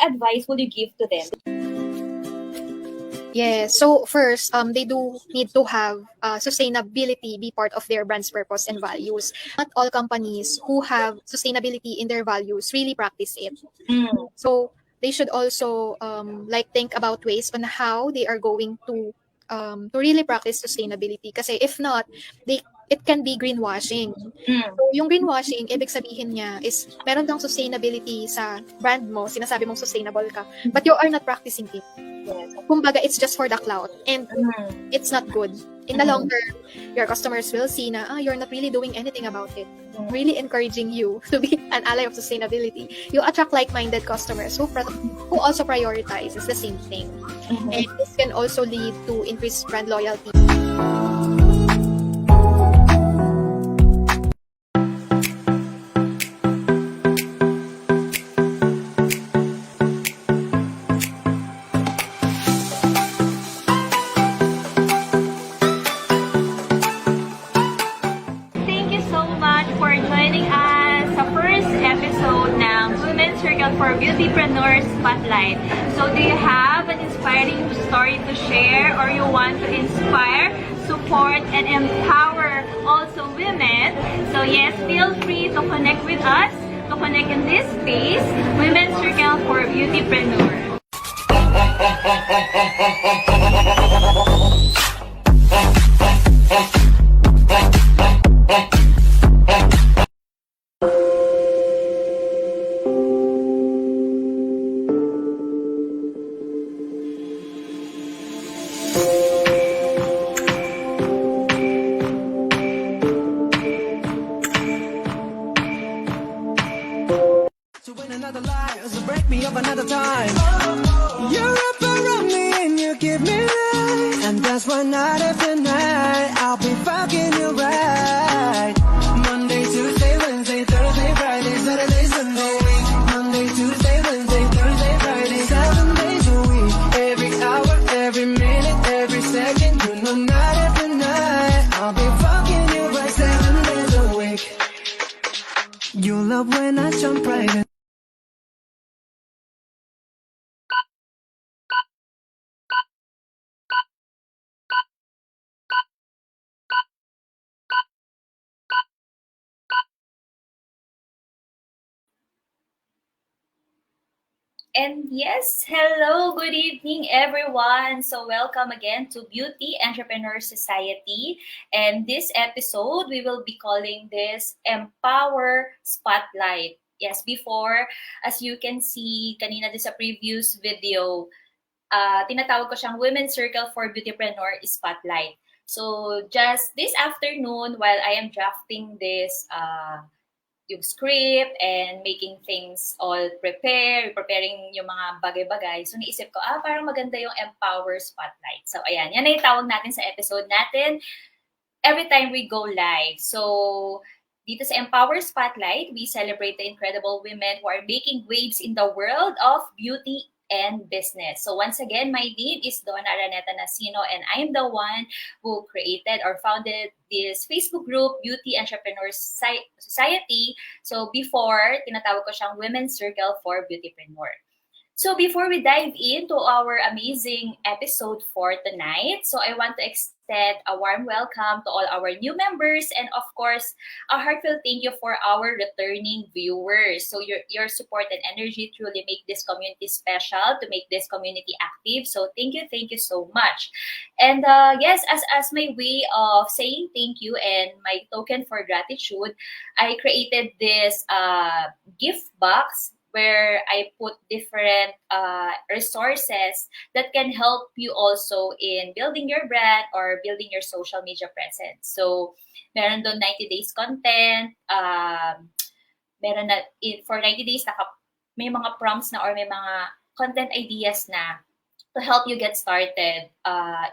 advice would you give to them? Yes. So first, they do need to have sustainability be part of their brand's purpose and values. Not all companies who have sustainability in their values really practice it. So they should also like think about ways on how they are going to really practice sustainability. Kasi if not, it can be greenwashing. So yung greenwashing, ibig sabihin niya is meron kang sustainability sa brand mo, sinasabi mong sustainable ka, but you are not practicing it. Yes. Kumbaga, it's just for the clout and it's not good. In the long term, your customers will see na you're not really doing anything about it. Really encouraging you to be an ally of sustainability. You attract like-minded customers who also prioritizes the same thing. And this can also lead to increased brand loyalty. Thank you so much for joining us sa first episode ng Women's Circle for Beautypreneurs Spotlight. So do you have an inspiring story to share, or you want to inspire, support, and empower also women? So yes, feel free to connect with us, to connect in this space, Women's Circle for Beautypreneurs. To win another life, so break me up another time. You're up around me and you give me life, and that's why night after night I'll be fucking you right. Monday, Tuesday, Wednesday, Thursday, Friday, Saturday, Sunday. Monday, Tuesday, Wednesday, Thursday, Friday, 7 days a week. Every hour, every minute, every second, you know night after night I'll be fucking you right 7 days a week. You love when I jump right in. And yes, hello, good evening everyone. So welcome again to Beauty Entrepreneur Society. And this episode, we will be calling this Empower Spotlight. Yes, before, as you can see kanina din sa previous video, tinatawag ko siyang Women's Circle for Beautypreneur Spotlight. So just this afternoon, while I am drafting this yung script and making things all preparing yung mga bagay-bagay. So naisip ko, parang maganda yung Empower Spotlight. So ayan, yan ay tawag natin sa episode natin every time we go live. So dito sa Empower Spotlight, we celebrate the incredible women who are making waves in the world of beauty and business. So once again, my name is Donna Araneta Nasino, and I am the one who created or founded this Facebook group, Beauty Entrepreneurs Society. So before, tinatawag ko siyang Women's Circle for Beautypreneur. So before we dive into our amazing episode for tonight, so I want to extend a warm welcome to all our new members, and of course, a heartfelt thank you for our returning viewers. So your support and energy truly make this community special, to make this community active. So thank you so much. And yes, as my way of saying thank you and my token for gratitude, I created this gift box where I put different resources that can help you also in building your brand or building your social media presence. So, meron doon 90 days content, meron na, for 90 days, may mga prompts na or may mga content ideas na to help you get started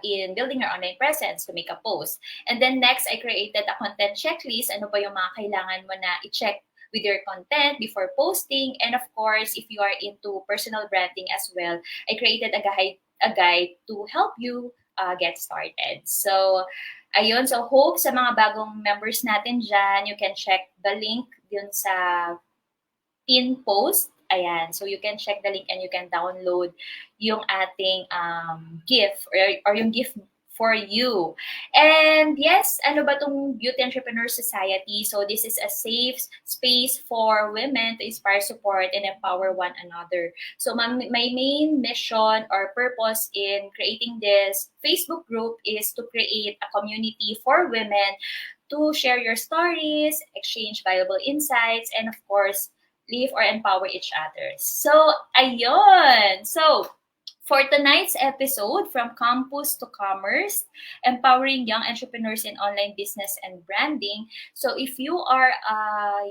in building your online presence to make a post. And then next, I created a content checklist. Ano ba yung mga kailangan mo na i-check with your content before posting. And of course, if you are into personal branding as well, I created a guide to help you get started. So, ayun. So, hope sa mga bagong members natin dyan, you can check the link dun sa pin post. Ayan. So, you can check the link and you can download yung ating gift or yung gift for you. And yes, ano ba tong Beauty Entrepreneur Society? So this is a safe space for women to inspire, support, and empower one another. So my main mission or purpose in creating this Facebook group is to create a community for women to share your stories, exchange valuable insights, and of course, live or empower each other. So, ayun! So, for tonight's episode, From Campus to Commerce, Empowering Young Entrepreneurs in Online Business and Branding. So if you are a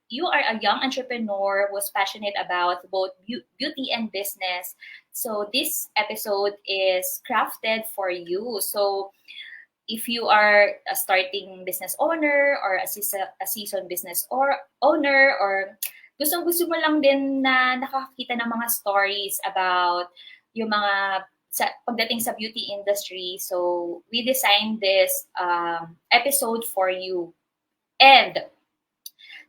young entrepreneur who's passionate about both beauty and business, so this episode is crafted for you. So if you are a starting business owner or a seasoned business owner, or gusto mo lang din na nakakita ng mga stories about yung mga pagdating sa beauty industry. So, we designed this episode for you. And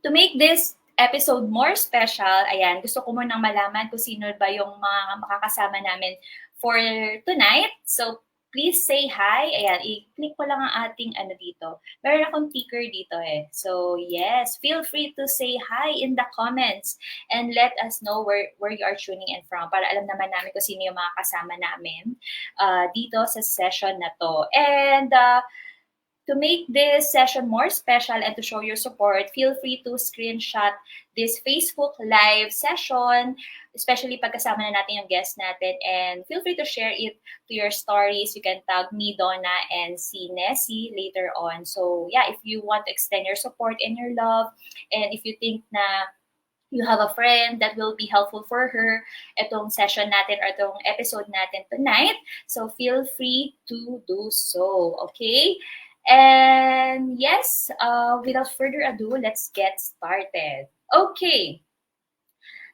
to make this episode more special, ayan, gusto ko munang malaman kung sino ba yung mga makakasama namin for tonight. So, please say hi. Ayan, i-click ko lang ang ating dito. Meron akong ticker dito eh. So, yes, feel free to say hi in the comments and let us know where you are tuning in from para alam naman namin kung sino yung mga kasama namin dito sa session na to. And to make this session more special and to show your support, feel free to screenshot this Facebook Live session, especially pagkasama na natin yung guest natin, and feel free to share it to your stories. You can tag me, Donna, and si Nessie later on. So yeah, if you want to extend your support and your love, and if you think na you have a friend that will be helpful for her, itong session natin or itong episode natin tonight, so feel free to do so, okay? And yes, without further ado, let's get started. Okay.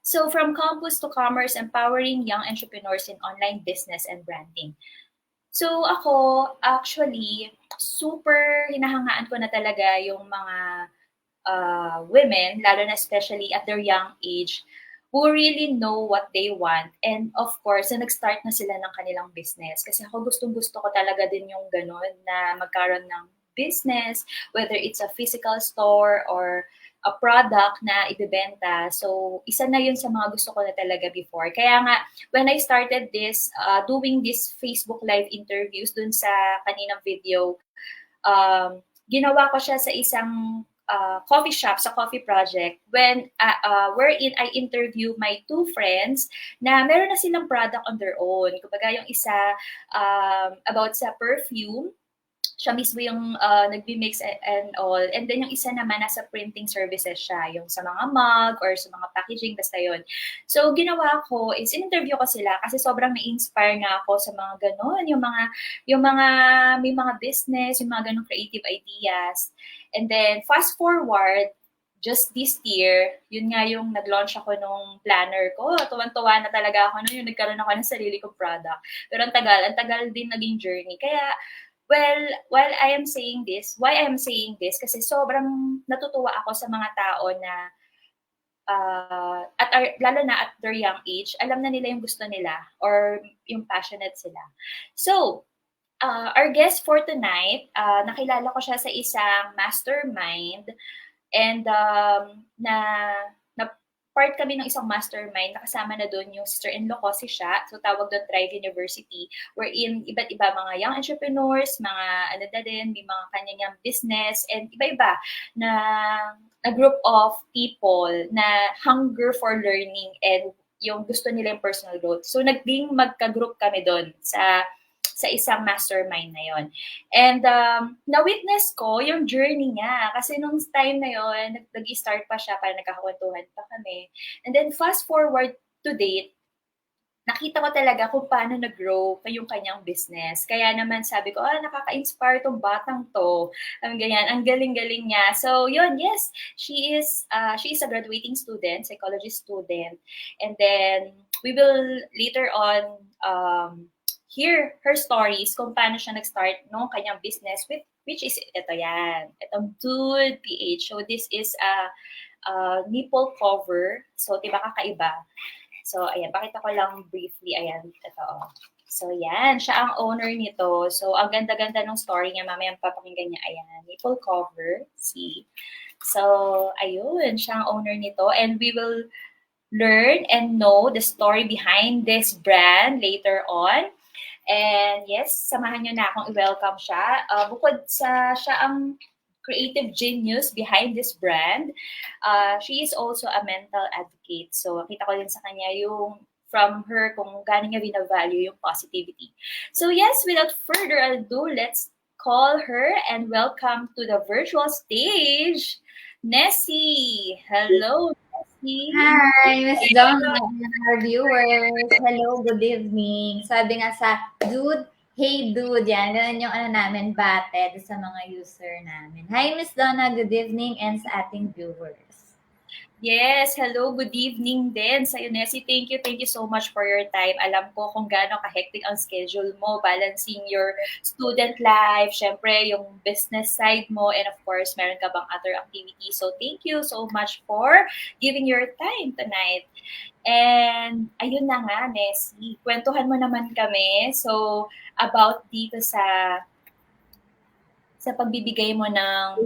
So from campus to commerce, empowering young entrepreneurs in online business and branding. So ako, actually, super hinahangaan ko na talaga yung mga women, lalo na especially at their young age, who really know what they want. And of course, nag-start na sila ng kanilang business. Kasi ako gustong-gusto ko talaga din yung ganun na magkaroon ng business, whether it's a physical store or a product na ibebenta. So, isa na yun sa mga gusto ko na talaga before. Kaya nga, when I started this, doing this Facebook Live interviews dun sa kaninang video, ginawa ko siya sa isang coffee shop, sa coffee project, wherein I interview my two friends na meron na silang product on their own. Kumbaga yung isa about sa perfume, siya mismo yung nagbi-mix and all. And then yung isa naman, nasa printing services siya, yung sa mga mug or sa mga packaging, basta yun. So, ginawa ko is, in-interview ko sila kasi sobrang na-inspire nga ako sa mga ganon, yung mga may mga business, yung mga ganong creative ideas. And then, fast forward, just this year, yun nga yung nag-launch ako nung planner ko. Tuwan-tuwa na talaga ako nung yung nagkaroon ako ng sarili kong product. Pero ang tagal din naging journey. Kaya, well, while I am saying this, why I am saying this? Kasi sobrang natutuwa ako sa mga tao na lalo na at their young age, alam na nila yung gusto nila or yung passionate sila. So, our guest for tonight, nakilala ko siya sa isang mastermind and na part kami ng isang mastermind, nakasama na doon yung sister-in-law ko, si Sha. So, tawag doon Thrive University, wherein iba't iba mga young entrepreneurs, mga may mga kanyang business, and iba-iba na group of people na hunger for learning and yung gusto nila yung personal growth. So, naging magka-group kami doon sa isang mastermind na yon. And na-witness ko yung journey niya. Kasi nung time na yon, nag-start pa siya, para nagkakwentuhan pa kami. And then fast forward to date, nakita ko talaga kung paano nag-grow yung kanyang business. Kaya naman sabi ko, nakaka-inspire tong batang to. Ganyan, ang galing-galing niya. So, yun, yes, she is a graduating student, psychology student. And then, we will later on hear her stories kung paano siya nag-start ng kanyang business, which is ito yan, itong Dude PH. So this is nipple cover. So, diba kakaiba? So, ayan, pakita ko lang briefly. Ayan, ito. So, yan. Siya ang owner nito. So, ang ganda-ganda ng story niya. Mamaya papakinggan niya. Ayan, nipple cover. See? So, ayun. Siya ang owner nito. And we will learn and know the story behind this brand later on. And yes, samahan niyo na akong i-welcome siya. Bukod sa siya ang creative genius behind this brand, she is also a mental advocate. So, kita ko din sa kanya yung from her kung gaano niya binavalue yung positivity. So yes, without further ado, let's call her and welcome to the virtual stage, Nessie. Hello, Nessie. Hi, Miss Donna and our viewers. Hello, good evening. Sabi nga sa dude, hey dude, yan. Ganun yung namin, batted sa mga user namin. Hi, Miss Donna, good evening and sa ating viewers. Yes, hello, good evening din sa Nessie. Thank you so much for your time. Alam ko kung gaano ka-hectic ang schedule mo, balancing your student life, syempre yung business side mo, and of course, meron ka bang other activities. So thank you so much for giving your time tonight. And ayun na nga, Nessie, kwentuhan mo naman kami. So about dito sa pagbibigay mo ng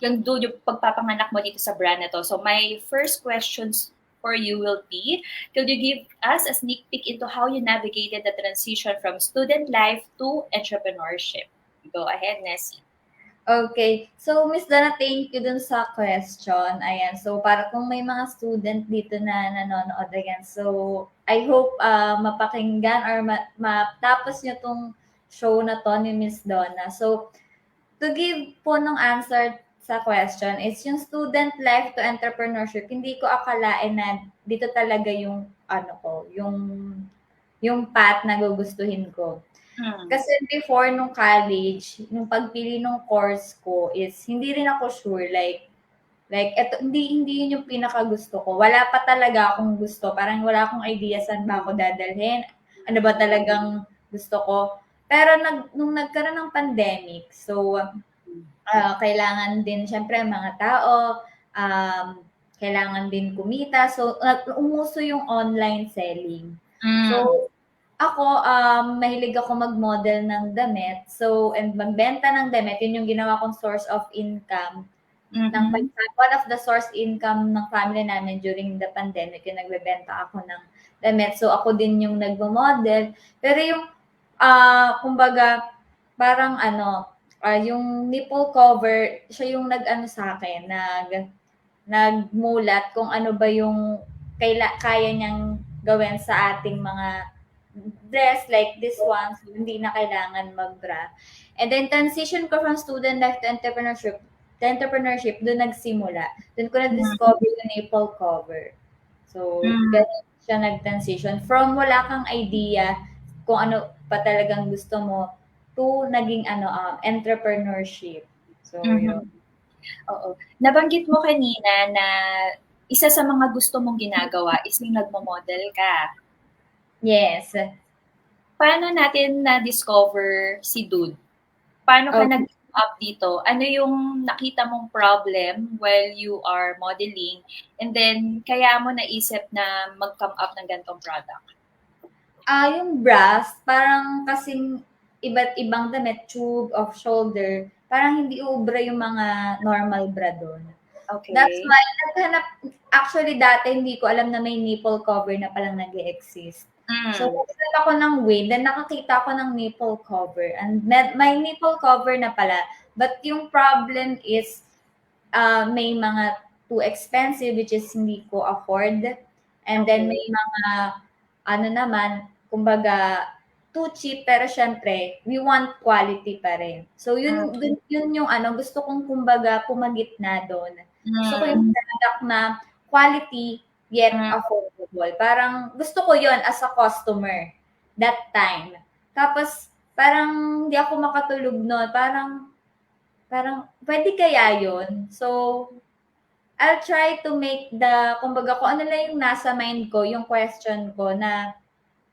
yung pagpapanganak mo dito sa brand na to. So my first questions for you will be, could you give us a sneak peek into how you navigated the transition from student life to entrepreneurship? Go ahead, Nessie. Okay. So, Miss Donna, thank you dun sa question. Ayan. So, para kung may mga student dito na nanonood again. So, I hope mapakinggan or matapos nyo tong show na to ni Miss Donna. So, to give po ng answer sa question is yung student life to entrepreneurship, hindi ko akalain na dito talaga yung yung path na gugustuhin ko. Kasi before nung college, nung pagpili nung course ko is hindi rin ako sure like eto, hindi yun yung pinaka gusto ko. Wala pa talaga akong gusto. Parang wala akong idea saan ba ako dadalhin. Ano ba talagang gusto ko. Pero nung nagkaroon ng pandemic, so kailangan din syempre mga tao, kailangan din kumita. So umuso yung online selling. So ako, mahilig ako mag-model ng damit. So, and magbenta ng damit, yun yung ginawa kong source of income. One of the source income ng family namin during the pandemic, yung nagbebenta ako ng damit. So, ako din yung nagmo-model. Pero yung, kumbaga, parang yung nipple cover, siya yung nag-ano sa akin, nagmulat kung ano ba yung kaya niyang gawin sa ating mga dress like this one, so hindi na kailangan mag-bra. And then transition ko from student life to entrepreneurship, doon nagsimula. Doon ko na-discover yung nipple cover. So, ganun siya nag-transition. From wala kang idea kung ano pa talagang gusto mo to naging entrepreneurship. So, yun. Oo. Nabanggit mo kanina na isa sa mga gusto mong ginagawa is yung nagmo-model ka. Yes. Paano natin na-discover si Dude? Paano ka nag-up dito? Ano yung nakita mong problem while you are modeling? And then, kaya mo naisip na mag-come up ng ganitong product? Yung bras, parang kasing iba't ibang damit, tube, off-shoulder, parang hindi ubra yung mga normal bra doon. Okay. That's why, actually dati hindi ko alam na may nipple cover na palang nag-exist. So, nagsulat ako ng wig, then nakakita ako ng nipple cover. And may nipple cover na pala. But yung problem is, may mga too expensive, which is hindi ko afford. And then may mga, kumbaga, too cheap, pero syempre, we want quality pa rin. So, yun yung gusto kong kumbaga pumagitna doon. Gusto ko yung product na quality, yet affordable. Parang gusto ko yon as a customer that time. Tapos parang hindi ako makatulog noon. Parang pwede kaya yon. So I'll try to make kumbaga kung ano lang yung nasa mind ko, yung question ko na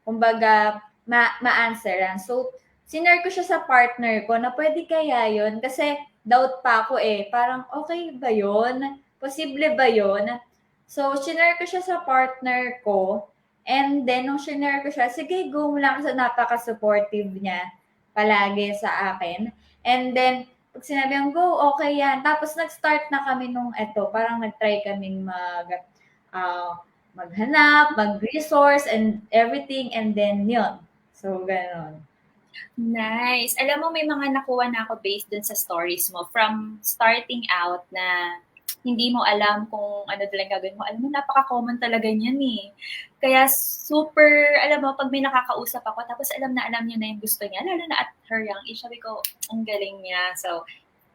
kumbaga ma-answeran. So sinare ko siya sa partner ko na pwede kaya yon kasi doubt pa ako parang okay ba yon? posible ba yun? So, shinare ko siya sa partner ko. And then, nung shinare ko siya, sige, go mo lang kasi napaka-supportive niya palagi sa akin. And then, pag sinabi yung go, okay yan. Tapos, nag-start na kami nung parang nag-try kaming maghanap, mag-resource, and everything. And then, yun. So, ganon. Nice. Alam mo, may mga nakuha na ako based dun sa stories mo. From starting out na hindi mo alam kung ano talaga gagawin mo. Alam mo, napaka-common talaga niyan eh. Kaya super, alam mo, pag may nakakausap ako, tapos alam niya na yung gusto niya, lalo na at her young age, sabi ko, ang galing niya. So,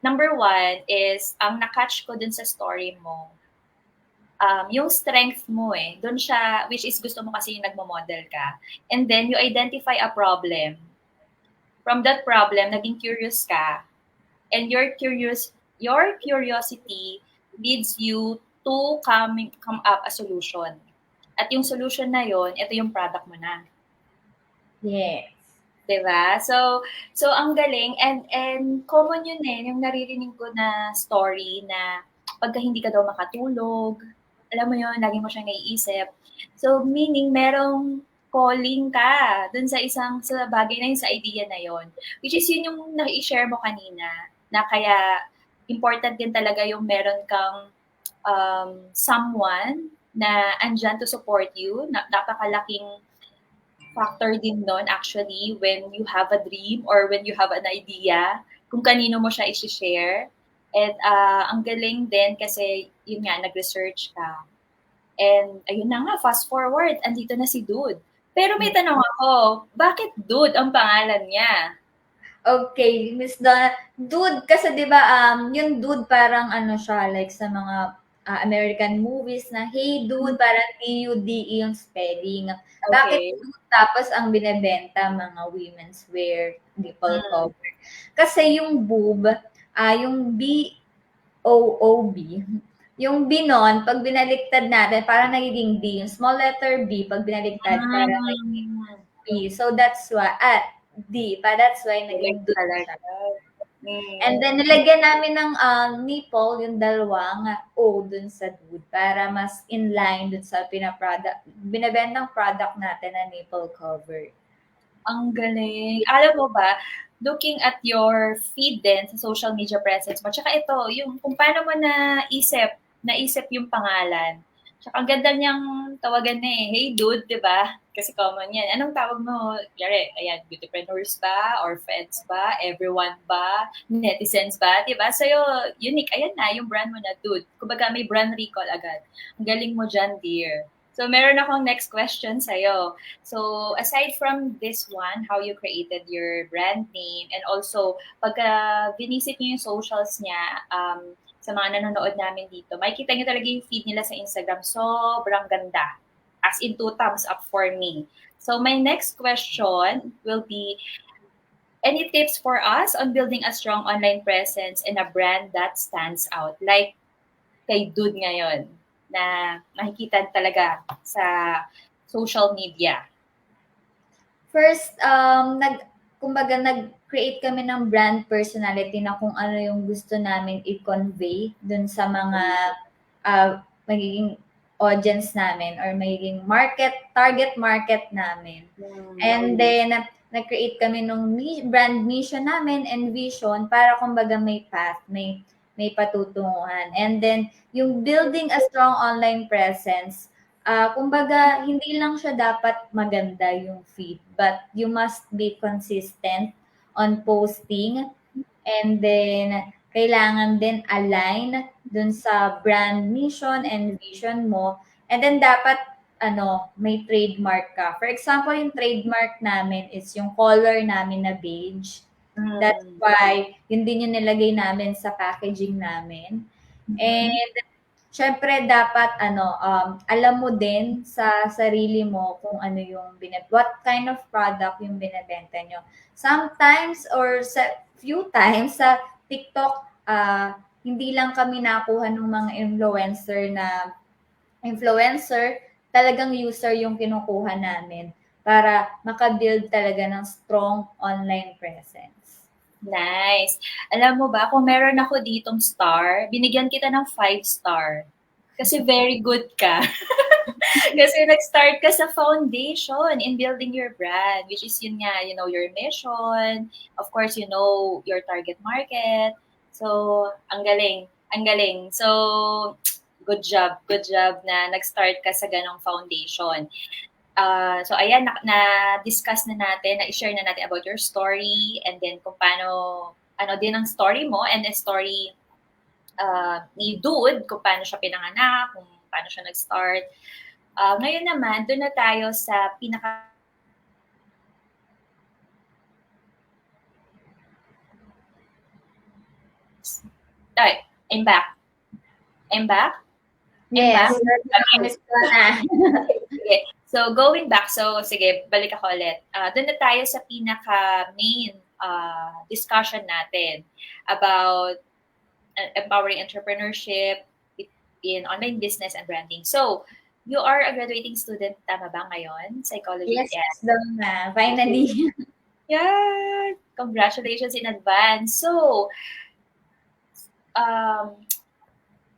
number one is, ang na-catch ko dun sa story mo, yung strength mo eh. Doon siya, which is gusto mo kasi yung nagmo-model ka. And then, you identify a problem. From that problem, naging curious ka. And your curiosity leads you to come up a solution. At yung solution na yon, ito yung product mo na. Yes. Diba? So ang galing and common yun eh, yung naririnig ko na story na pagka hindi ka daw makatulog, alam mo yun, lagi mo siyang naiisip. So meaning merong calling ka dun sa bagay na yun, sa idea na yun. Which is yun yung na-share mo kanina, na kaya important din talaga yung meron kang someone na andyan to support you. Napakalaking factor din nun actually when you have a dream or when you have an idea, kung kanino mo siya i-share. And ang galing din kasi yun nga, nag-research ka. And ayun na nga, fast forward, andito na si Dude. Pero may tanong ako, bakit Dude ang pangalan niya? Okay, Miss Donna. Dude, kasi di ba, yung dude parang ano siya, like sa mga American movies na, hey dude, parang D-U-D-E yung spelling. Bakit Okay. dude? Tapos ang binebenta, mga women's wear, nipple cover. Kasi yung boob, yung B-O-O-B, yung B nun, pag binaliktad natin, parang nagiging D. Yung small letter B, pag binaliktad, parang nagiging B. So that's why, D pa. That's why naging dude siya. And then, nilagyan namin ng nipple, yung dalawang O dun sa dude para mas in line dun sa binibentang product natin na nipple cover. Ang galing. Alam mo ba, looking at your feed din sa social media presence mo, tsaka ito, yung kung paano mo naisip yung pangalan. Tsaka ang ganda niyang tawagan na eh, hey dude, di ba? Kasi common yan. Anong tawag mo? Yari, ayan, beautypreneurs ba? Or friends ba? Everyone ba? Netizens ba? Di ba? Sa'yo, unique. Ayan na, yung brand mo na dude. Kumbaga may brand recall agad. Ang galing mo dyan, dear. So, meron akong next question sa'yo. So, aside from this one, how you created your brand name, and also, pagka visit niyo yung socials niya, sa mga nanonood namin dito, makikita niyo talaga yung feed nila sa Instagram. Sobrang ganda. As in 2 thumbs up for me. So, my next question will be, any tips for us on building a strong online presence and a brand that stands out? Like, kay Dude ngayon, na nakikita talaga sa social media. First, kumbaga nag-create kami ng brand personality na kung ano yung gusto namin i-convey dun sa mga magiging audience namin or magiging target market namin. And then, nag-create kami ng brand mission namin and vision para kumbaga may path, may patutunguhan. And then, yung building a strong online presence, kumbaga, hindi lang siya dapat maganda yung feed, but you must be consistent on posting. And then, kailangan din align dun sa brand mission and vision mo. And then, dapat may trademark ka. For example, yung trademark namin is yung color namin na beige. That's why, yun din yung nilagay namin sa packaging namin. And, syempre, dapat, alam mo din sa sarili mo kung ano yung, what kind of product yung binebenta nyo. Sometimes, or few times, sa TikTok, hindi lang kami nakuha ng mga influencer, talagang user yung kinukuha namin para makabuild talaga ng strong online presence. Nice. Alam mo ba, kung meron ako ditong star, binigyan kita ng 5 star. Kasi very good ka. Kasi nag-start ka sa foundation in building your brand, which is yun nga, you know, your mission. Of course, you know your target market. So, ang galing. Ang galing. So, good job. Good job na nag-start ka sa ganong foundation. So, ayan, na-discuss na natin, na-share na natin about your story and then kung paano, ano din ang story mo and the story ni Dude, kung paano siya pinanganak, kung paano siya nag-start. Ngayon naman, doon na tayo sa pinaka... Ay, I'm back. I'm back? Yes, Okay. Miss Donna. Sige. So, going back, so sige, balik ako ulit. Doon na tayo sa pinaka-main discussion natin about empowering entrepreneurship in online business and branding. So, you are a graduating student, tama ba ngayon? Psychology? Yes, Miss Donna. Finally. Yeah! Congratulations in advance. So,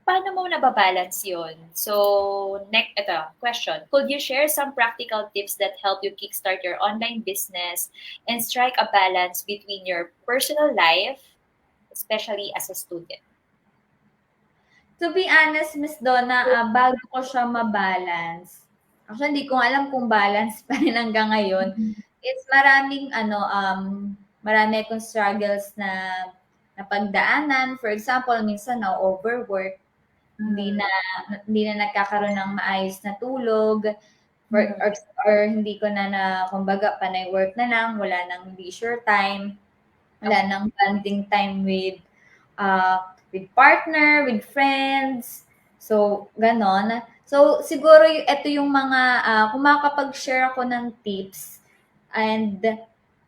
paano mo nababalance yun? So, ito, question. Could you share some practical tips that help you kickstart your online business and strike a balance between your personal life, especially as a student? To be honest, Miss Donna, bago ko siya mabalance, actually, hindi ko alam kung balance pa rin hanggang ngayon. It's marami akong struggles na pagdaanan. For example, minsan na-overwork, hindi na nagkakaroon ng maayos na tulog, or hindi ko na kumbaga, panay work na lang, wala nang leisure time, wala nang bonding time with partner, with friends. So, ganon. So, siguro ito yung mga, kung makakapag-share ako ng tips and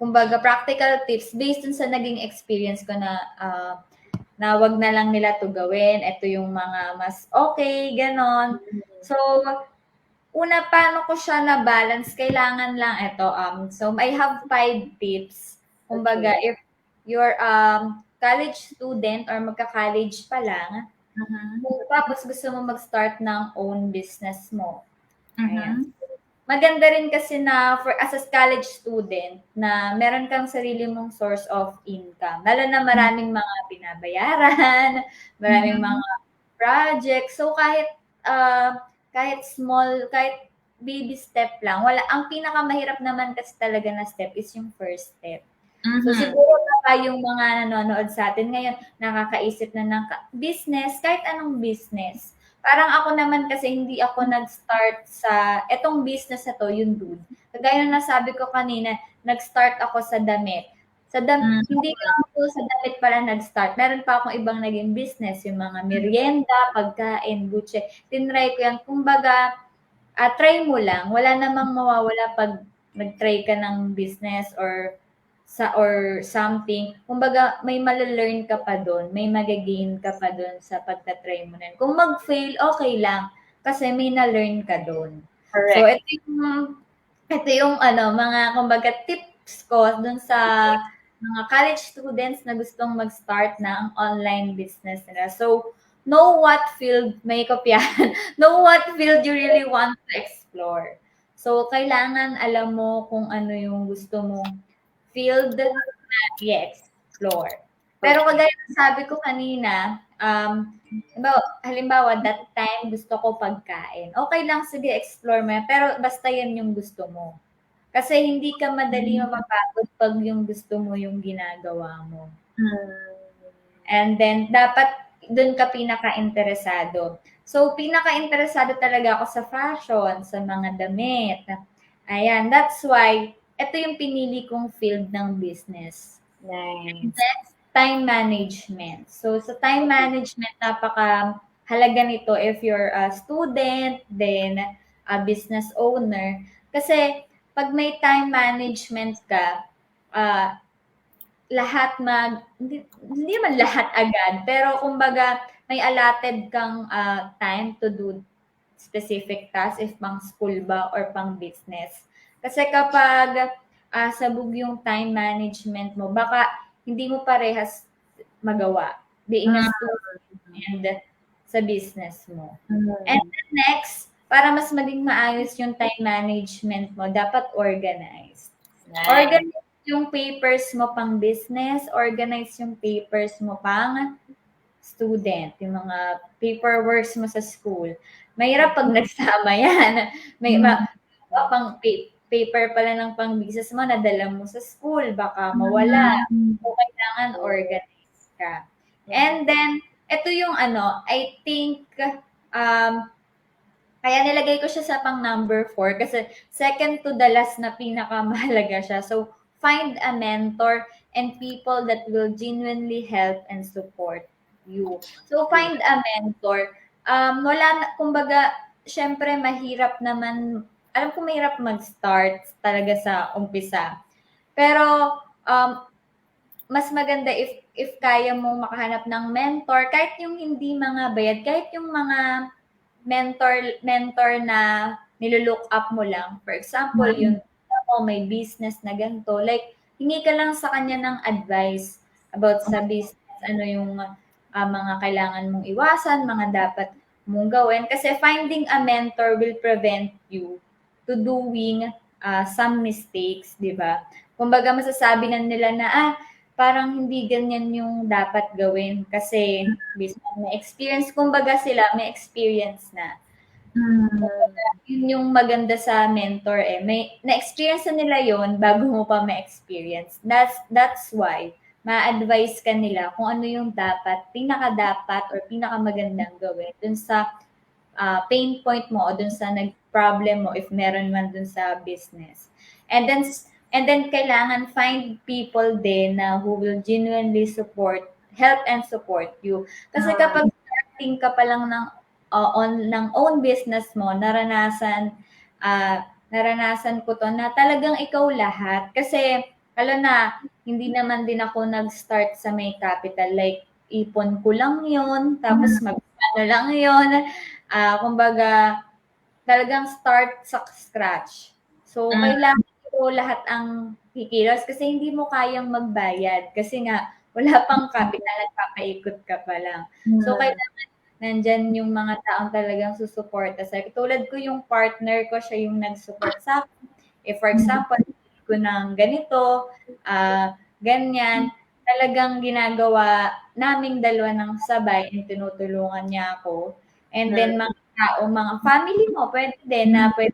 kumbaga practical tips based dun sa naging experience ko na wag na lang nila to gawin. Ito yung mga mas okay, ganon. So, una, paano ko siya na-balance? Kailangan lang ito. So, I have 5 tips. Kumbaga, if you're college student or magka-college pa lang, tapos gusto mo mag-start ng own business mo. Ayan. Maganda rin kasi na as a college student na meron kang sarili mong source of income. Lalo na maraming mga binabayaran, maraming mga projects. So kahit small, kahit baby step lang, ang pinakamahirap naman kasi talaga na step is yung first step. So siguro baka yung mga nanonood sa atin ngayon nakakaisip na ng business, kahit anong business. Parang ako naman kasi hindi ako nag-start sa etong business na to, yung Dude. Kagaya na nasabi ko kanina, nag-start ako sa damit. Hindi lang ako sa damit pala nag-start. Meron pa akong ibang naging business, yung mga merienda, pagkain, butche. Tinry ko yan. Kumbaga, try mo lang. Wala namang mawawala pag nag-try ka ng business or something, kumbaga may malalearn ka pa doon, may magagain ka pa doon sa pagtatry mo na. Kung mag-fail, okay lang, kasi may na-learn ka doon. Correct. So, ito yung mga kumbaga tips ko doon sa mga college students na gustong mag-start ng online business nila. So, know what field, may kopyahan, know what field you really want to explore. So, kailangan alam mo kung ano yung gusto mong field na i-explore. Pero kagaya ng sabi ko kanina, halimbawa, that time gusto ko pagkain. Okay lang, sige, explore mo yan. Pero basta yan yung gusto mo. Kasi hindi ka madali mapapagod pag yung gusto mo yung ginagawa mo. And then, dapat doon ka pinaka-interesado. So, pinaka-interesado talaga ako sa fashion, sa mga damit. Ayan, that's why ito yung pinili kong field ng business. Nice. Next, time management. So, sa time management, napaka-halaga nito if you're a student, then a business owner. Kasi, pag may time management ka, hindi man lahat agad, pero kumbaga, may allotted kang time to do specific tasks, if pang school ba or pang business. Kasi kapag sabog yung time management mo, baka hindi mo parehas magawa being a student and sa business mo. And then next, para mas maging maayos yung time management mo, dapat organized. Organize yung papers mo pang business, organize yung papers mo pang student, yung mga paperworks mo sa school. Mahirap pag nagsama yan. May pang paper pala ng pang business mo, nadala mo sa school, baka mawala. So, kailangan organize ka. And then, ito yung I think, kaya nilagay ko siya sa pang number 4 kasi second to the last na pinakamahalaga siya. So, find a mentor and people that will genuinely help and support you. So, find a mentor. Kumbaga, syempre mahirap naman, alam ko mahirap mag-start talaga sa umpisa. Pero, mas maganda if kaya mong makahanap ng mentor, kahit yung hindi mga bayad, kahit yung mga mentor na nilulook up mo lang. For example, yung may business na ganito, like, hingi ka lang sa kanya ng advice about sa business, ano yung mga kailangan mong iwasan, mga dapat mong gawin. Kasi finding a mentor will prevent you to doing some mistakes, di ba? Kumbaga, masasabi na nila na, parang hindi ganyan yung dapat gawin kasi based on my experience, kumbaga sila may experience na. Yun yung maganda sa mentor may na-experience na nila yon bago mo pa ma-experience. That's why ma-advise ka nila kung ano yung pinaka-dapat or pinaka-magandang gawin dun sa pain point mo o dun sa nag-problem mo if meron man dun sa business. And then kailangan find people din na who will genuinely help and support you. Kasi kapag starting ka pa lang ng own business mo, naranasan ko to na talagang ikaw lahat. Kasi, hindi naman din ako nag-start sa may capital. Like, ipon ko lang yon tapos lang yon kumbaga, talagang start sa scratch. So, kailangan ko lahat ang kikilos kasi hindi mo kayang magbayad kasi nga wala pang capital at papaikot ka pa lang. So, kailangan nandyan yung mga taong talagang susuporta sa tulad ko yung partner ko, siya yung nag-support sa akin. If for example, ko ng ganito, ganyan, talagang ginagawa naming dalawa ng sabay and tinutulungan niya ako. And then mga tao, mga family mo, pwede din na pwede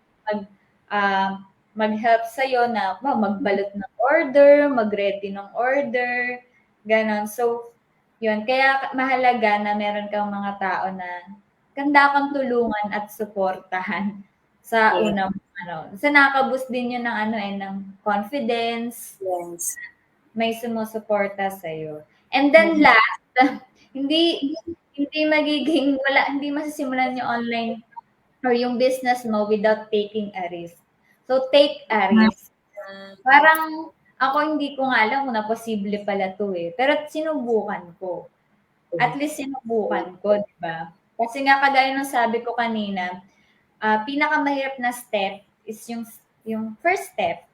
mag-help sa'yo na magbalot ng order, mag-ready ng order, ganon. So, yun. Kaya mahalaga na meron kang mga tao na ganda kang tulungan at suportahan sa unang Kasi nakaka-boost din yun ng ng confidence. Yes. May sumusuporta sa'yo. And then last, hindi masisimulan yung online or yung business mo without taking a risk. So, take a risk. Parang, ako hindi ko nga alam kung na posible pala to Pero sinubukan ko. At least sinubukan ko, di ba? Kasi nga kagaya ng sabi ko kanina, pinakamahirap na step is yung first step.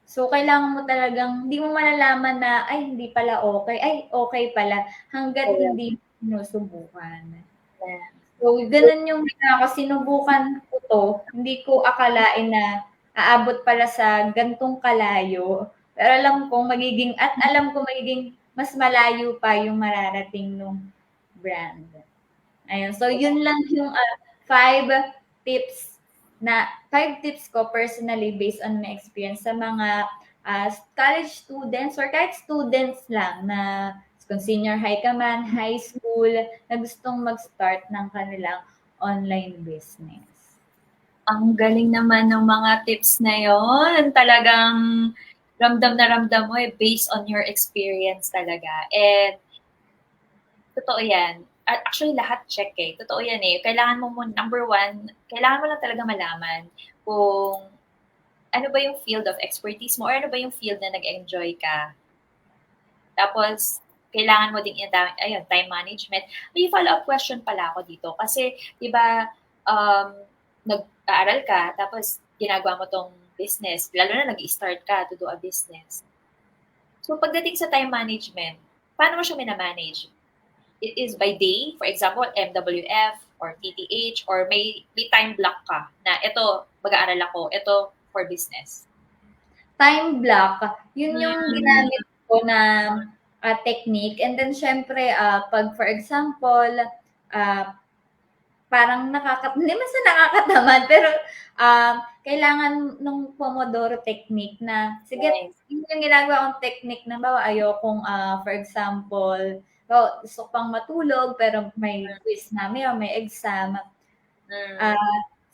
So, kailangan mo talagang, hindi mo malalaman na, hindi pala okay. Okay pala. Hanggat hindi mo sinusubukan. So, ganun yung sinubukan ko to. Hindi ko akalain na aabot pala sa gantong kalayo. Pero alam ko magiging mas malayo pa yung mararating nung brand. Ayun. So, yun lang yung 5 tips ko personally based on my experience sa mga college students or kahit students lang na kung senior high ka man, high school, na gustong mag-start ng kanilang online business. Ang galing naman ng mga tips na yon. Talagang ramdam na ramdam mo based on your experience talaga. And totoo yan. Actually, lahat check Totoo yan Kailangan mo number 1, kailangan mo lang talaga malaman kung ano ba yung field of expertise mo or ano ba yung field na nag-enjoy ka. Tapos, kailangan mo din time management. May follow-up question pala ako dito. Kasi, di ba, nag-aaral ka, tapos ginagawa mo tong business. Lalo na nag-start ka to do a business. So pagdating sa time management, paano mo siya minamanage? It is by day, for example, MWF or TTH, or may time block ka na ito, mag-aaral ako, ito for business. Time block, yun yung ginamit ko na technique. And then, syempre, pag for example, parang hindi man sa nakakatamad, pero kailangan nung Pomodoro technique na, sige, yun yung ginagawa kong technique na bawa ayokong, for example, gusto ko pang matulog, pero may quiz namin o may exam.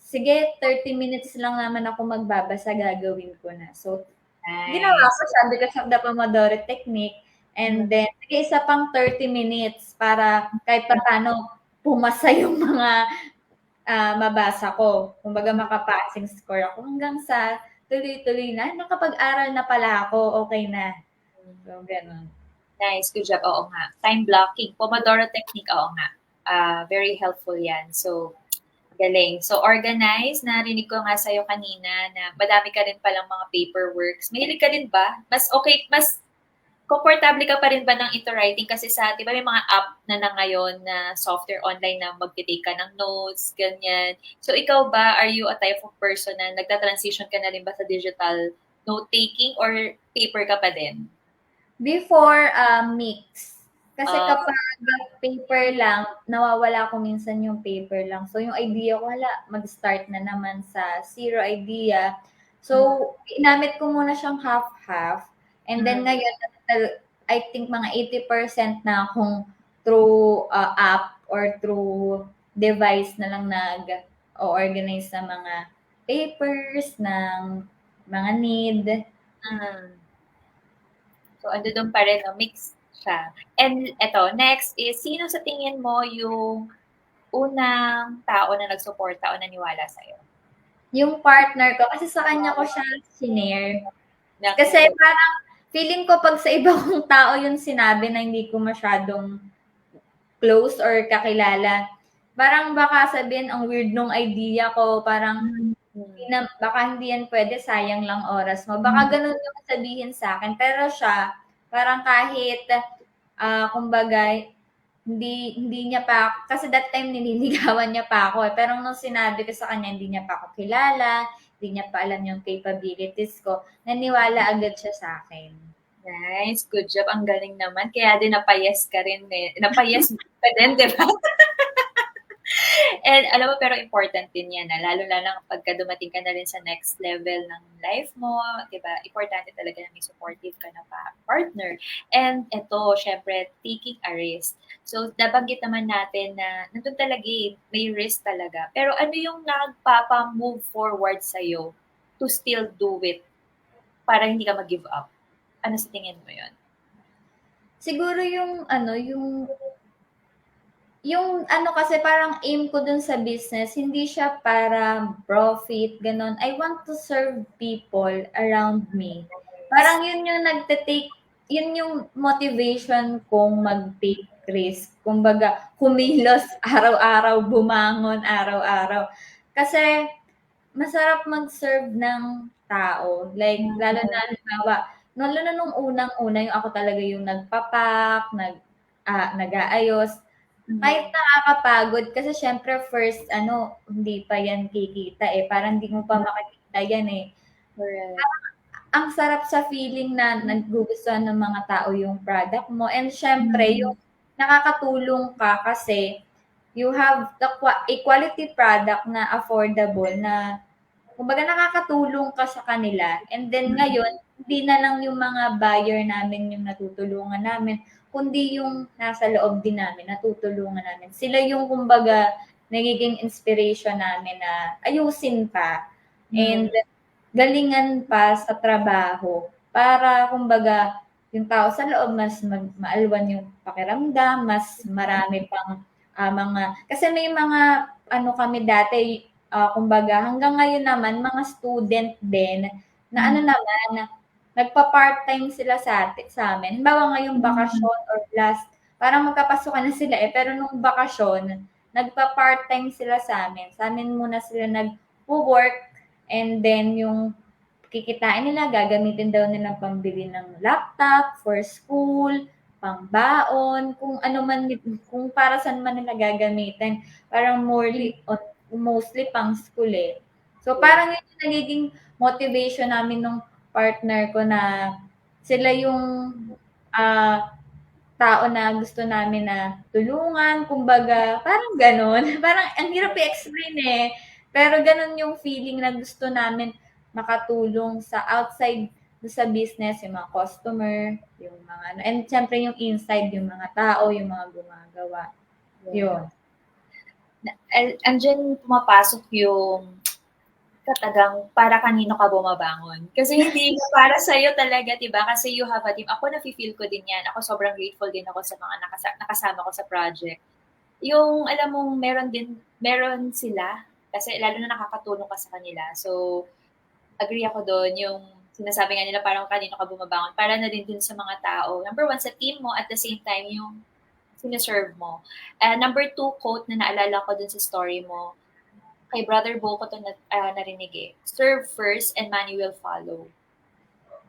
Sige, 30 minutes lang naman ako magbabasa, gagawin ko na. So, ginawa ko siya because of the Pomodoro technique. And then, sige, isa pang 30 minutes para kahit pa paano pumasa yung mga mabasa ko. Kumbaga, makapassing score ako hanggang sa tuloy-tuloy na, nakapag-aral na pala ako, okay na. So, ganun. Nice, good job. Oo nga. Time blocking, Pomodoro technique, oo nga. Very helpful yan. So, galing. So, organize. Narinig ko nga sa'yo kanina na madami ka rin palang mga paperworks. Mahilig ka rin ba? Mas komportable ka pa rin ba ng ito writing? Kasi di ba may mga app na ngayon na software online na magtitake ka ng notes, ganyan. So, ikaw ba, are you a type of person na nagta-transition ka na rin ba sa digital note-taking or paper ka pa din? Before, mix. Kasi kapag paper lang, nawawala ko minsan yung paper lang. So, yung idea ko, mag-start na naman sa zero idea. So, inamit ko muna siyang half-half. And then ngayon, I think mga 80% na akong through app or through device na lang nag-organize sa mga papers ng mga need. So, doon pa rin, mix siya. And eto, next is, sino sa tingin mo yung unang tao na nagsuporta o naniwala sa'yo? Yung partner ko, kasi sa kanya ko siya sinare. Kasi parang, feeling ko pag sa iba kong tao yung sinabi na hindi ko masyadong close or kakilala, parang baka sabihin, ang weird nung idea ko, parang baka hindi yan pwede, sayang lang oras mo. Baka ganun yung sabihin sa akin. Pero siya, parang kahit, kumbaga, hindi niya pa, kasi that time nililigawan niya pa ako. Pero nung sinabi ko sa kanya, hindi niya pa ako kilala, hindi niya pa alam yung capabilities ko, naniwala agad siya sa akin. Nice, good job. Ang galing naman. Kaya din napayes ka rin eh. Napayes ka din, di ba? And alam mo, pero important din yan. Lalo na pagka dumating ka na rin sa next level ng life mo, di ba? Importante talaga na may supportive ka na partner. And ito, syempre, taking a risk. So, nabanggit naman natin na nandun talaga may risk talaga. Pero ano yung nagpapa-move forward sa'yo to still do it para hindi ka mag-give up? Ano sa tingin mo yun? Siguro yung kasi parang aim ko dun sa business, hindi siya para profit, ganun. I want to serve people around me. Parang yun yung yun yung motivation kong mag-take risk. Kumbaga, kumilos araw-araw, bumangon araw-araw. Kasi, masarap mag-serve ng tao. Like, lalo na nung unang-una, yung ako talaga yung nagpapak, nag-aayos. Kahit nakakapagod, kasi syempre first, hindi pa yan kikita eh. Parang hindi mo pa makikita yan eh. Ang sarap sa feeling na nagugustuhan ng mga tao yung product mo. And syempre, yung nakakatulong ka kasi you have a quality product na affordable na kumbaga nakakatulong ka sa kanila. And then ngayon, hindi na lang yung mga buyer namin yung natutulungan namin, kundi yung nasa loob din namin, natutulungan namin. Sila yung kumbaga nagiging inspiration namin na ayusin pa and galingan pa sa trabaho para kumbaga yung tao sa loob mas maalwan yung pakiramdam, mas marami pang kasi may mga kami dati, kumbaga hanggang ngayon naman mga student din na naman nagpa-part-time sila sa amin. Halimbawa ngayong bakasyon or parang magkapasukan na sila pero nung bakasyon nagpa-part-time sila sa amin. Sa amin muna sila nag-work and then yung kikitain nila, gagamitin daw nila pambili ng laptop for school, pangbaon, kung ano man, kung para saan man nila gagamitin. Parang mostly pang school eh. So parang yun yung nagiging motivation namin nung partner ko na sila yung tao na gusto namin na tulungan, kumbaga, parang gano'n. Parang ang hirap i-explain eh. Pero gano'n yung feeling na gusto namin makatulong sa outside sa business, yung mga customer, yung mga, and syempre yung inside, yung mga tao, yung mga gumagawa. Yun. Andyan pumapasok yung katagang para kanino ka bumabangon. Kasi hindi para sa'yo talaga, diba? Kasi you have a team. Ako nafe-feel ko din yan. Ako sobrang grateful din ako sa mga nakasama ko sa project. Yung, alam mong, meron sila. Kasi lalo na nakakatulong ka sa kanila. So, agree ako doon. Yung sinasabi nga nila parang kanino ka bumabangon. Para na din dun sa mga tao. Number one, sa team mo. At the same time, yung sinaserve mo. Number two quote na naalala ko dun sa story mo, kay Brother Bo ko ito narinig eh. Serve first and money will follow.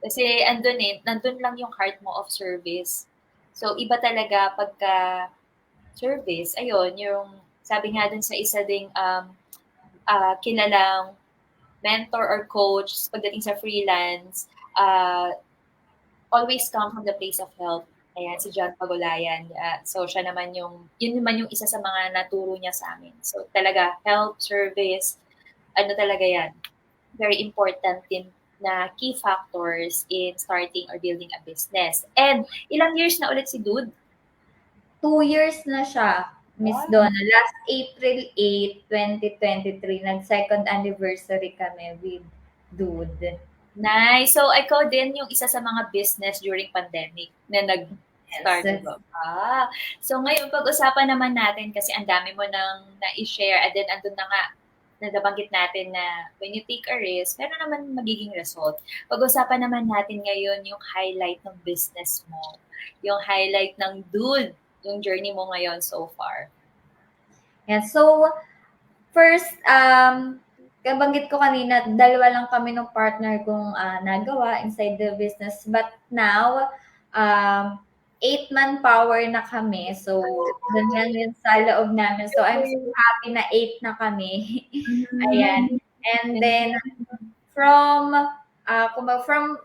Kasi nandun lang yung heart mo of service. So, iba talaga pagka service. Ayun, yung sabi nga dun sa isa ding kilalang mentor or coach pagdating sa freelance, always come from the place of help. Ayan, si John Pagulayan. So, yun naman yung isa sa mga naturo niya sa amin. So, talaga, help, service, ano talaga yan. Very important din na key factors in starting or building a business. And, ilang years na ulit si Dude? 2 years na siya, Miss Donna. Last April 8, 2023, nag-second anniversary kami with Dude. Nice. So, ikaw din yung isa sa mga business during pandemic na nag-start. Yes. So, ngayon, pag-usapan naman natin kasi ang dami mo nang na-share and then andun na nga, nabanggit natin na when you take a risk, meron naman magiging result. Pag-usapan naman natin ngayon yung highlight ng business mo. Yung highlight ng Dude, yung journey mo ngayon so far. Yeah, so, first, kabanggit ko kanina, 2 lang kami ng partner kong nagawa inside the business. But now, 8 manpower na kami. So, ganyan yun sa loob namin. So, I'm so happy na 8 na kami. Ayan. And then, from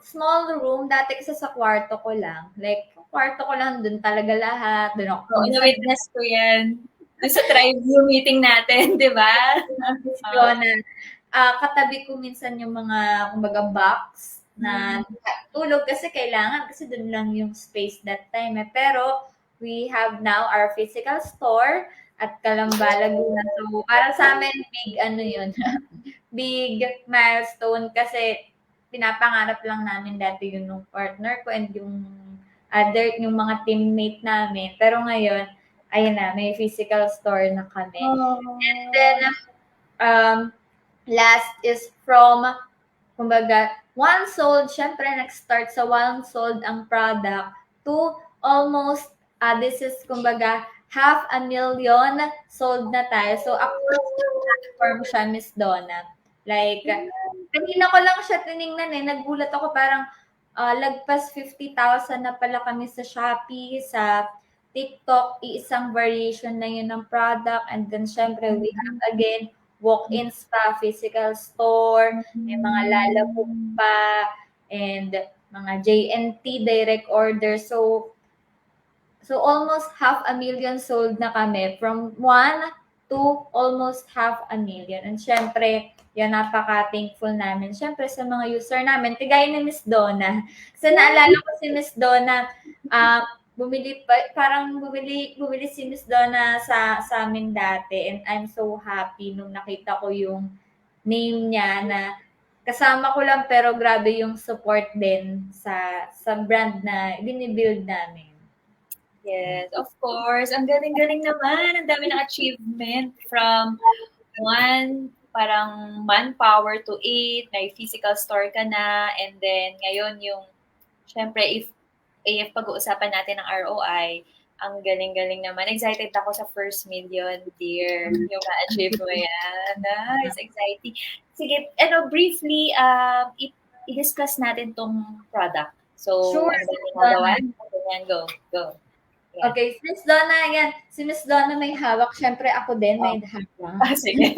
small room, dati kasi sa kwarto ko lang. Like, kwarto ko lang, dun talaga lahat. Dun ako. Oo, na-witness ko yan. Doon sa Tribeview meeting natin, di ba? Katabi ko minsan yung mga, kumbaga, box na tulog kasi kailangan kasi doon lang yung space that time. Pero we have now our physical store at Calamba, Laguna. So, para sa amin, big yun, big milestone kasi pinapangarap lang namin dati yun nung partner ko and yung yung mga teammate namin. Pero ngayon, ayun na, may physical store na kami. And then, last is from, kumbaga, 1 sold, syempre, nag-start sa 1 sold ang product to almost, this is, kumbaga, 500,000 sold na tayo. So, across the platform siya, Miss Donna. Like, kanina ko lang siya tinignan eh. Nagulat ako parang lagpas 50,000 na pala kami sa Shopee, sa TikTok, isang variation na yun ng product. And then, syempre, we have again, walk-ins pa, physical store, may mga lalabog pa, and mga JNT, direct order. So almost 500,000 sold na kami from 1 to almost 500,000. And syempre, yan, napaka-thankful namin. Syempre, sa mga user namin, kagaya ni Miss Donna. Kasi naalala ko si Miss Donna, bumili si Miss Donna sa amin dati, and I'm so happy nung nakita ko yung name niya na kasama ko lang, pero grabe yung support din sa brand na binibuild namin. Yes, of course. Ang galing-galing naman. Ang dami ng achievement from 1 parang manpower to 8, may physical store ka na, and then ngayon yung, syempre, if pag-uusapan natin ng ROI, ang galing-galing naman. Excited ako sa first million, dear. Yung ma-achieve mo yan. Nice, exciting. Sige, briefly, i-discuss natin tong product. So, Sure, ano ba Miss ginagawa? Donna. Ganyan, go. Yan. Okay, si Miss Donna, yan. Si Miss Donna may hawak. Siyempre ako din may hawak. Sige.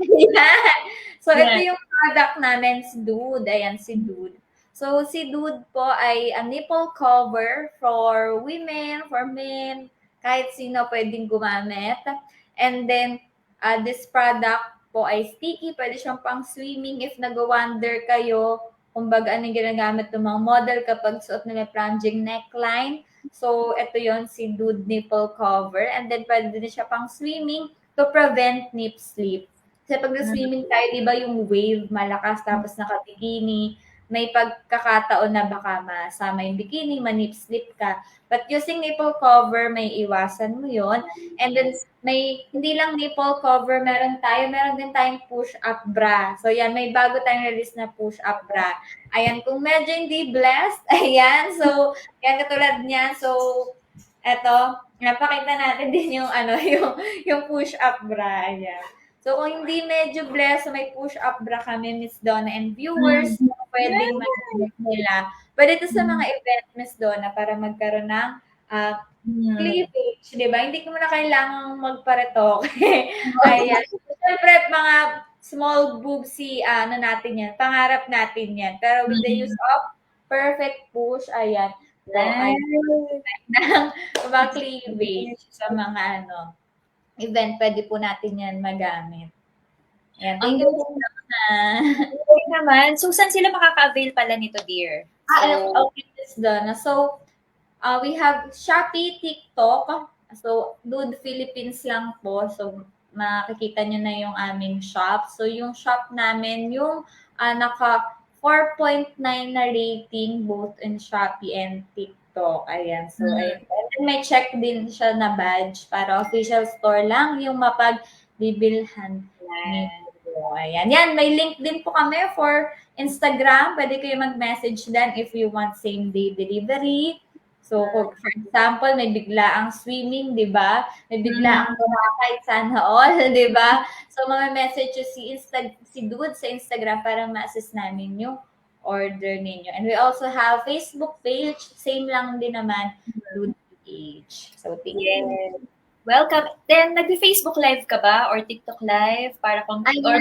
Yan. So, ito Yan. yung product namin, si Dude. Ayan, si Dude. So, si Dude po ay a nipple cover for women, for men, kahit sino pwedeng gumamit. And then, this product po ay sticky. Pwede siyang pang swimming if nag-wonder kayo kumbaga anong ginagamit ng mga model kapag suot nila plunging neckline. So, ito yon si Dude nipple cover. And then, pwede din siya pang swimming to prevent nip slip. Kasi pag na-swimming tayo, di ba yung wave malakas tapos naka-bikini, may pagkakataon na baka masama yung bikini, manip slip ka. But using nipple cover, may iwasan mo yon. And then, may hindi lang nipple cover, meron din tayong push-up bra. So, yan, may bago tayong release na push-up bra. Ayan, kung medyo hindi blessed, ayan, so, yan katulad niya. So, eto, napakita natin din yung, yung push-up bra, ayan. So, kung hindi medyo blessed, so may push-up bra kami, Miss Donna, and viewers, pwedeng mag-check nila. Pwede ito sa mga event, Miss Donna, para magkaroon ng cleavage, di ba? Hindi ko na kailangang magparetoke. Ayan. Siyempre, mga small boobsy, natin yan. Pangarap natin yan. Pero with the use of perfect push, ayan. So, ng mga cleavage sa mga, event, pwede po natin yan magamit. Ayan. Thank you po Okay naman. So, saan sila makaka-avail pala nito, dear? Okay, Miss Donna. So, we have Shopee, TikTok. So, Dude Philippines lang po. So, makikita nyo na yung aming shop. So, yung shop namin, yung naka 4.9 na rating both in Shopee and TikTok. Ayan. So, ayun. And may check din siya na badge para official store lang yung mapagbibilhan nito. Ayan. Yan, may link din po kami for Instagram. Pwede kayo mag-message din if you want same-day delivery. So, for example, may biglaang swimming, di ba? May biglaang Boracay, sana all, di ba? So, message si Dude sa Instagram para ma-assist namin yung order ninyo. And we also have Facebook page, same lang din naman, Dude page. So, thank you. Welcome. Then, nag-Facebook live ka ba or TikTok live para kung or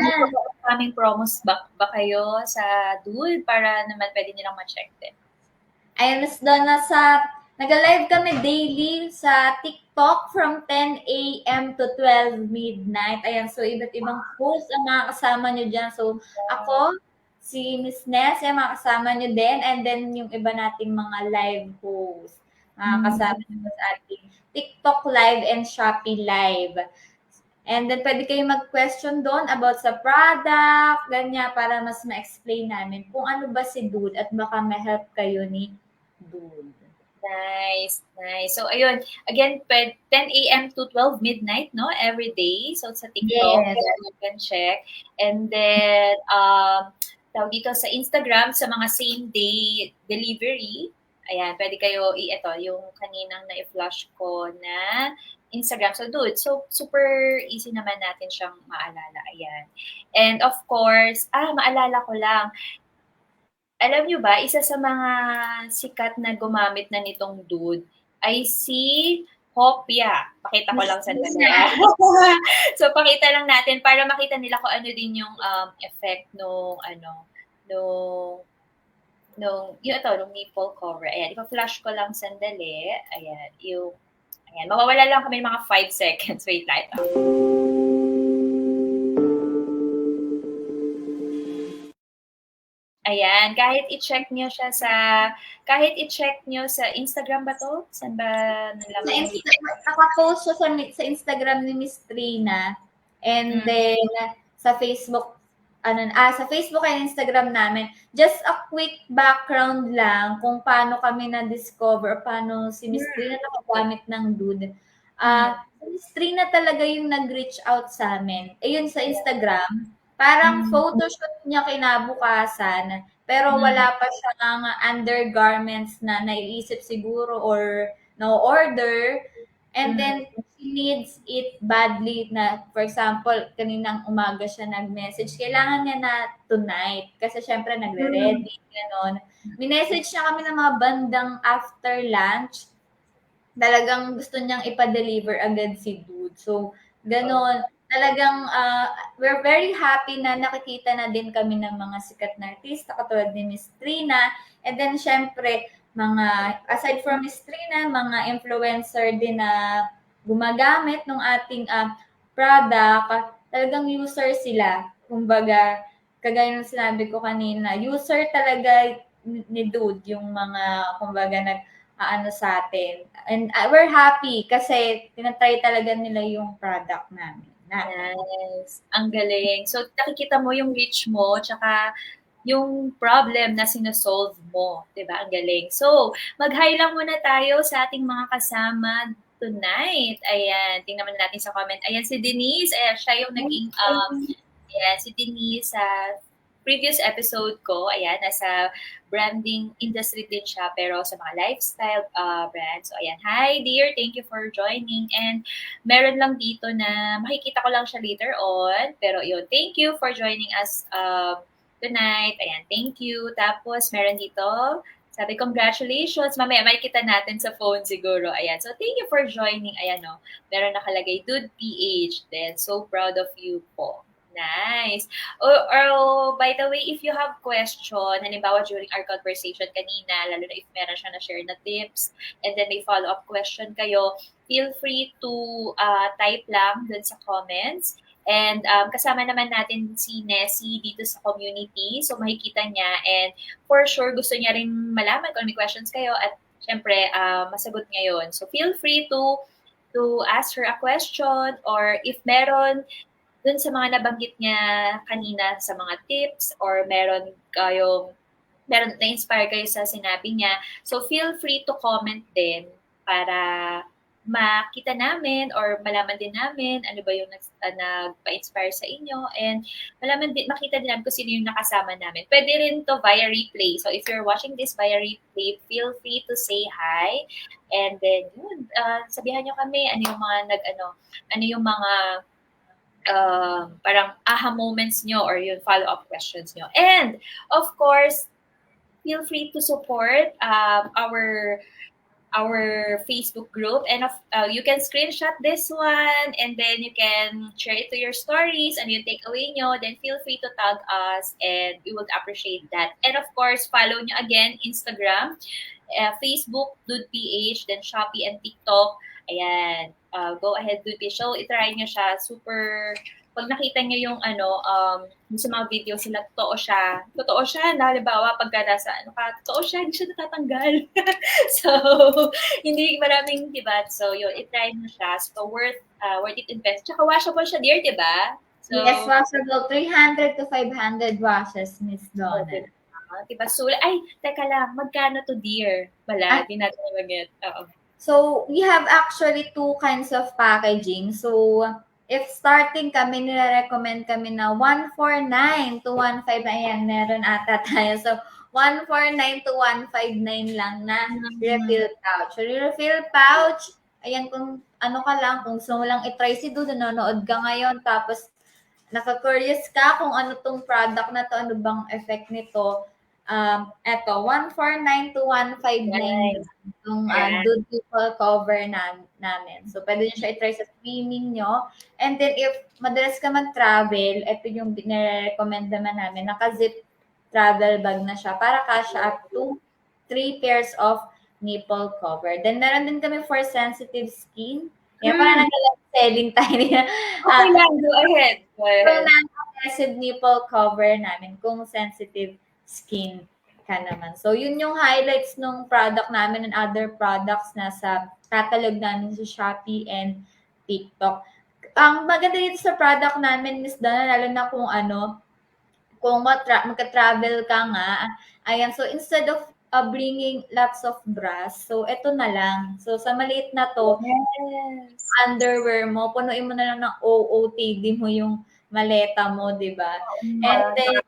kaming promos ba kayo sa Dude para naman pwede nilang ma-check din? Ayan, Miss Donna, nag-live kami daily sa TikTok from 10 a.m. to 12 midnight. Ayan, so iba't ibang host ang mga kasama nyo dyan. So, ako, si Miss Ness, yung mga kasama nyo din, and then yung iba nating mga live host. Mga kasama nyo sa ating TikTok live and Shopee live. And then, pwede kayo mag-question doon about sa product, ganyan, para mas ma-explain namin kung ano ba si Dude at baka ma-help kayo ni Dude. Nice. So, ayun. Again, 10 a.m. to 12 midnight, no? Every day. So, sa TikTok, you can check. And then, tawag dito sa Instagram, sa mga same-day delivery, ayan, pwede kayo, ito, yung kaninang na-flash ko na Instagram. So, Dude, so super easy naman natin siyang maalala. Ayan. And of course, maalala ko lang, alam nyo ba, isa sa mga sikat na gumamit na nitong Dude ay si Hopia. Pakita ko lang sandali. So, pakita lang natin para makita nila kung ano din yung effect nung nipple cover. Ayan, ipa-flash ko lang sandali. Ayan, mawawala lang kami ng mga 5 seconds. Wait lang. Ayan, kahit i-check nyo sa Instagram ba to? Saan ba nalaman? Naka-post siya sa Instagram ni Miss Trina. And then, sa Facebook, sa Facebook and Instagram namin, just a quick background lang kung paano kami na-discover, paano si Miss Trina nakagamit ng Dude. Si Miss Trina talaga yung nag-reach out sa amin. Ayun sa Instagram, parang photoshoot niya kinabukasan, pero wala pa siyang undergarments na naiisip siguro or no order. And then, she needs it badly na, for example, kaninang umaga siya nag-message, kailangan niya na tonight. Kasi syempre nagre-ready, gano'n. Minessage niya kami ng mga bandang after lunch. Talagang gusto niyang ipa-deliver agad si dude. So, gano'n. Talagang we're very happy na nakikita na din kami ng mga sikat na artista katulad ni Miss Trina. And then, syempre, aside from Miss Trina, mga influencer din na gumagamit ng ating product, talagang user sila. Kumbaga, kagaya ng sinabi ko kanina, user talaga ni Dude yung mga, kumbaga, sa atin. And we're happy kasi tinatry talaga nila yung product namin. Yes. Ang galing. So, nakikita mo yung reach mo, tsaka yung problem na sinosolve mo. Diba? Ang galing. So, mag-hi lang muna tayo sa ating mga kasama tonight. Ayan, tingnan natin sa comment. Ayan, si Denise. Ayan, siya yung naging, ayan, si Denise sa previous episode ko. Ayan, nasa branding industry din siya, pero sa mga lifestyle brands. So, ayan, hi dear, thank you for joining. And meron lang dito na makikita ko lang siya later on. Pero yun, thank you for joining us tonight. Ayan, thank you. Tapos, meron dito, sabi, congratulations. Mamaya, makikita natin sa phone siguro. Ayan. So, thank you for joining. Ayan, no. Meron nakalagay, Dude PH. Then, so proud of you po. Nice. Or by the way, if you have question, halimbawa during our conversation kanina, lalo na if meron siya na-share na tips, and then may follow-up question kayo, feel free to type lang dun sa comments. And kasama naman natin si Nessie dito sa community. So makikita niya and for sure gusto niya rin malaman kung may questions kayo at syempre masagot ngayon. So feel free to ask her a question or if meron dun sa mga nabanggit niya kanina sa mga tips or meron na-inspire kayo sa sinabi niya. So feel free to comment din para makita namin or malaman din namin ano ba yung nagpa-inspire sa inyo and makita din namin kung sino yung nakasama namin. Pwede rin to via replay. So if you're watching this via replay, feel free to say hi and then yun, sabihan nyo kami ano yung mga parang aha moments nyo or yung follow-up questions nyo. And of course, feel free to support our Facebook group and you can screenshot this one and then you can share it to your stories and yung takeaway nyo, then feel free to tag us and we would appreciate that. And of course, follow nyo again Instagram, Facebook, Dude PH, then Shopee and TikTok. Ayan, go ahead, Dude PH. So, itry nyo siya. Super, pag nakita nyo yung sa mga video sila, totoo siya, na halimbawa, pagka nasa, totoo siya, hindi siya natatanggal. So, hindi maraming, diba? So, yun, itry mo siya. So, worth it invest. Tsaka washable siya, dear, diba? So, yes, washable. 300 to 500 washes, Miss Donna. Diba? So, ay, teka lang, magkano to, dear? Wala, di natin mag-get. Oo. So, we have actually two kinds of packaging. So, if starting kami, nire-recommend kami na 149 to 159. Ayan, meron ata tayo. So, 149 to 159 lang na refill pouch. So, refill pouch, ayan, kung ano ka lang, kung gusto mo lang itry si Dude, nanonood ka ngayon, tapos naka-curious ka kung ano tong product na to, ano bang effect nito, eto, 149 to 159 yung Dude People cover namin. So, pwede nyo siya i-try sa streaming nyo. And then, if madalas ka mag-travel, ito yung nire-recommend naman namin, naka-zip travel bag na siya para kasha up to 3 pairs of nipple cover. Then, meron din kami for sensitive skin. Yan, parang nag-selling tayo niya. Okay lang, go ahead. So, non-aggressive nipple cover namin kung sensitive skin ka naman. So, yun yung highlights ng product namin and other products na sa catalog namin sa Shopee and TikTok. Ang maganda dito sa product namin, Miss Donna, lalo na kung magka-travel ka nga, ayan, so instead of bringing lots of bras, so ito na lang. So, sa maliit na to, yes, underwear mo, punuin mo na lang ng OOTD mo yung maleta mo, di ba? And then,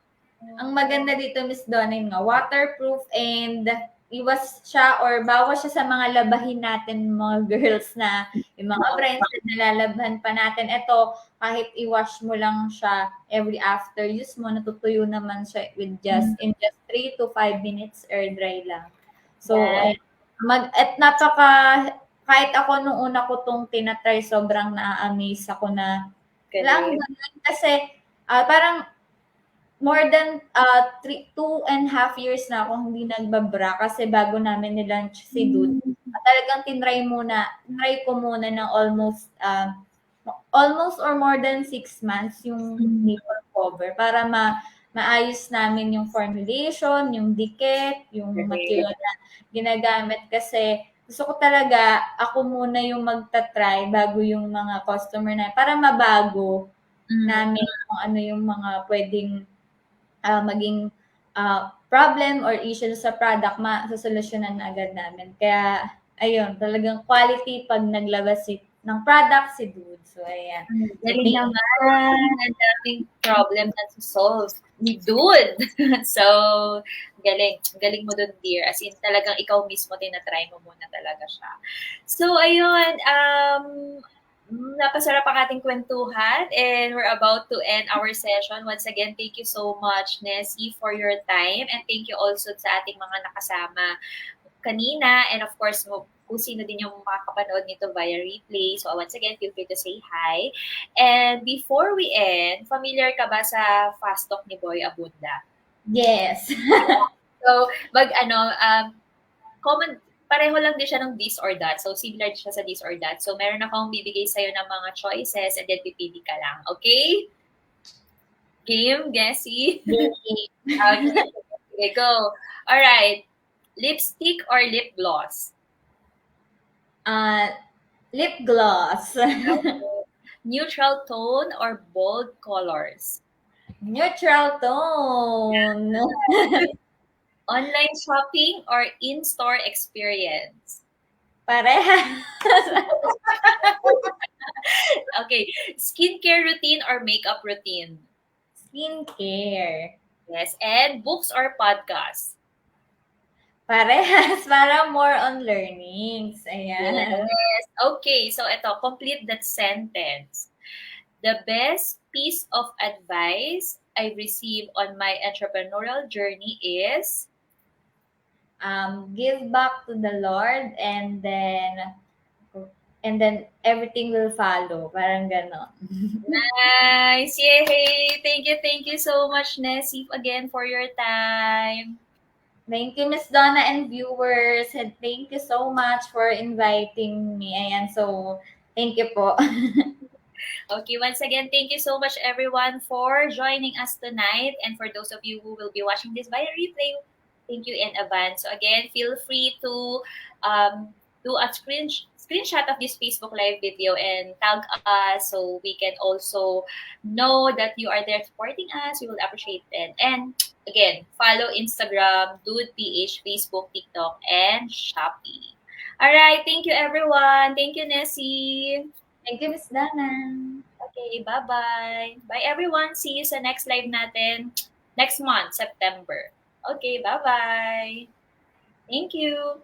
ang maganda dito, Miss Donna, nga, waterproof and iwas siya or bawal siya sa mga labahin natin mga girls na yung mga brands na nalalabhan pa natin. Ito, kahit i-wash mo lang siya every after use mo, natutuyo naman siya with in just 3 to 5 minutes air dry lang. So, at kahit ako nung una ko tong tinatry, sobrang na-amaze ako na lang kasi parang more than 2.5 years na ako hindi nagbabra kasi bago namin nilaunch si Dude. Talagang tinry ko muna ng almost or more than 6 months yung nipple cover para maayos namin yung formulation, yung dikit, yung material na ginagamit kasi gusto ko talaga ako muna yung magta-try bago yung mga customer na para mabago namin kung ano yung mga pwedeng maging problem or issue sa product, masosolusyonan na agad namin. Kaya, ayun, talagang quality pag naglabas ng product si Dude. So, ayan. Galing naman. Ang daming problem na solve ni Dude. So, galing. Galing mo dun, dear. As in, talagang ikaw mismo tinatry mo muna talaga siya. So, ayun. Napasarap ang ating kwentuhan and we're about to end our session. Once again, thank you so much, Nessie, for your time and thank you also sa ating mga nakasama kanina and of course, kung sino din yung makakapanood nito via replay. So once again, feel free to say hi. And before we end, familiar ka ba sa Fast Talk ni Boy Abunda? Yes. So, pareho lang din siya ng this or that. So, similar siya sa this or that. So, meron akong bibigay sa'yo ng mga choices and then pipili ka lang. Okay? Game? Guessy? Okay. Okay, go. Alright. Lipstick or lip gloss? Lip gloss. Neutral tone or bold colors? Neutral tone. Online shopping or in-store experience? Parehas. Okay. Skincare routine or makeup routine? Skincare. Yes. And books or podcasts? Parehas. Para more on learnings. Ayan. Yes. Okay. So, ito. Complete that sentence. The best piece of advice I received on my entrepreneurial journey is? Give back to the Lord and then everything will follow. Parang gano'n. Nice! Yay! Thank you so much, Nessie, again for your time. Thank you, Miss Donna and viewers. And thank you so much for inviting me. Ayan, so thank you po. Okay, once again, thank you so much, everyone, for joining us tonight. And for those of you who will be watching this via replay, thank you in advance. So again, feel free to do a screenshot of this Facebook Live video and tag us so we can also know that you are there supporting us. We will appreciate it. And again, follow Instagram, DudePH, Facebook, TikTok, and Shopee. All right, thank you, everyone. Thank you, Nessie. Thank you, Miss Dana. Okay, bye-bye. Bye, everyone. See you sa next live natin next month, September. Okay, bye-bye. Thank you.